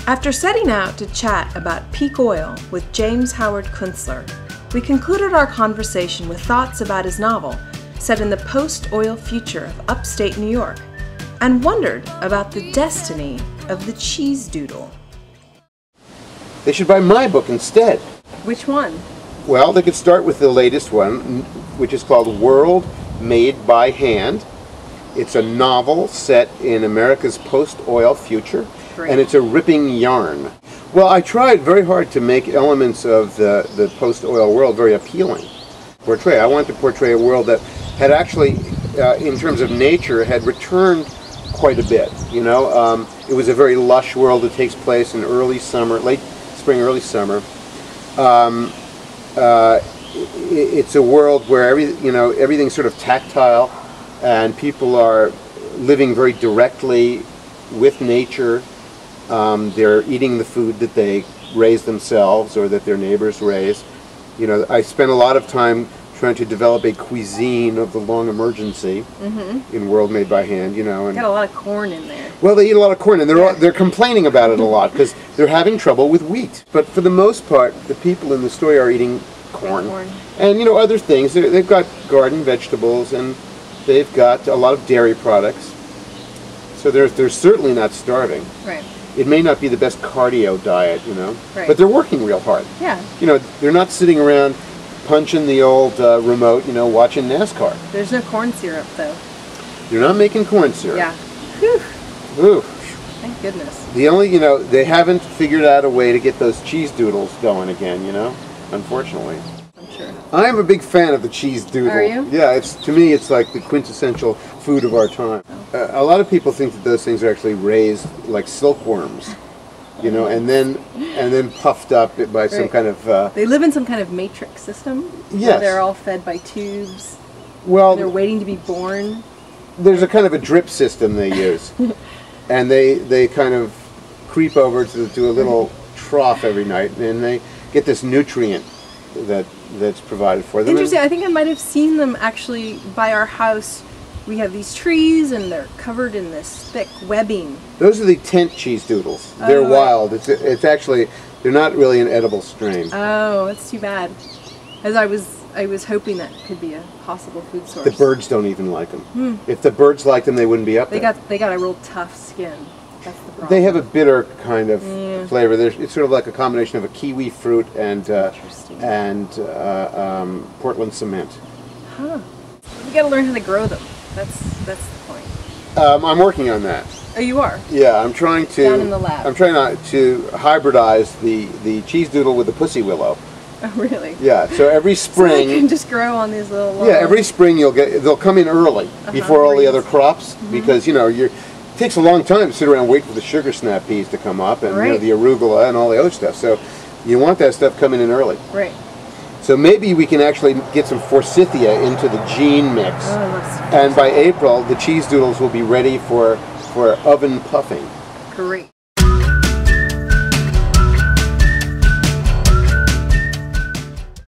After setting out to chat about peak oil with James Howard Kunstler, we concluded our conversation with thoughts about his novel, set in the post-oil future of upstate New York, and wondered about the destiny of the cheese doodle. They should buy my book instead. Which one? Well, they could start with the latest one, which is called World Made by Hand. It's a novel set in America's post-oil future. Great. And it's a ripping yarn. Well, I tried very hard to make elements of the post-oil world very appealing. I wanted to portray a world that had actually, in terms of nature, had returned quite a bit. You know, it was a very lush world that takes place in early summer, late spring, early summer. It's a world where everything's sort of tactile, and people are living very directly with nature. They're eating the food that they raise themselves or that their neighbors raise. You know, I spent a lot of time trying to develop a cuisine of the long emergency in World Made by Hand. You know, and got a lot of corn in there. Well, they eat a lot of corn, and they're complaining about it a lot because they're having trouble with wheat. But for the most part, the people in the story are eating corn. And other things. They've got garden vegetables, and they've got a lot of dairy products. So they're certainly not starving. Right. It may not be the best cardio diet, right. But they're working real hard. Yeah. They're not sitting around punching the old remote, watching NASCAR. There's no corn syrup, though. You're not making corn syrup. Yeah. Whew. Ooh. Thank goodness. The only, they haven't figured out a way to get those cheese doodles going again, unfortunately. I'm sure. I am a big fan of the cheese doodle. Are you? Yeah, to me it's like the quintessential food of our time. Oh. A lot of people think that those things are actually raised like silkworms, and then puffed up by some kind of... they live in some kind of matrix system. Yes. Where they're all fed by tubes. Well, they're waiting to be born. There's a kind of a drip system they use. And they kind of creep over to a little trough every night, and they get this nutrient that's provided for them. Interesting. I think I might have seen them actually by our house. We have these trees, and they're covered in this thick webbing. Those are the tent cheese doodles. They're wild. It's actually, they're not really an edible strain. Oh, that's too bad. As I was hoping that could be a possible food source. The birds don't even like them. If the birds liked them, they wouldn't be up there. They got a real tough skin. That's the problem. They have a bitter kind of flavor. It's sort of like a combination of a kiwi fruit and Portland cement. Huh. We got to learn how to grow them. That's the point. I'm working on that. Oh, you are? Yeah, I'm trying to. Down in the lab. I'm trying to hybridize the cheese doodle with the pussy willow. Oh, really? Yeah. So every spring. So they can just grow on these little. Yeah, every spring they'll come in early before all the other crops because it takes a long time to sit around and wait for the sugar snap peas to come up and the arugula and all the other stuff. So you want that stuff coming in early. Right. So maybe we can actually get some forsythia into the gene mix. Oh, and by April, the cheese doodles will be ready for oven puffing. Great.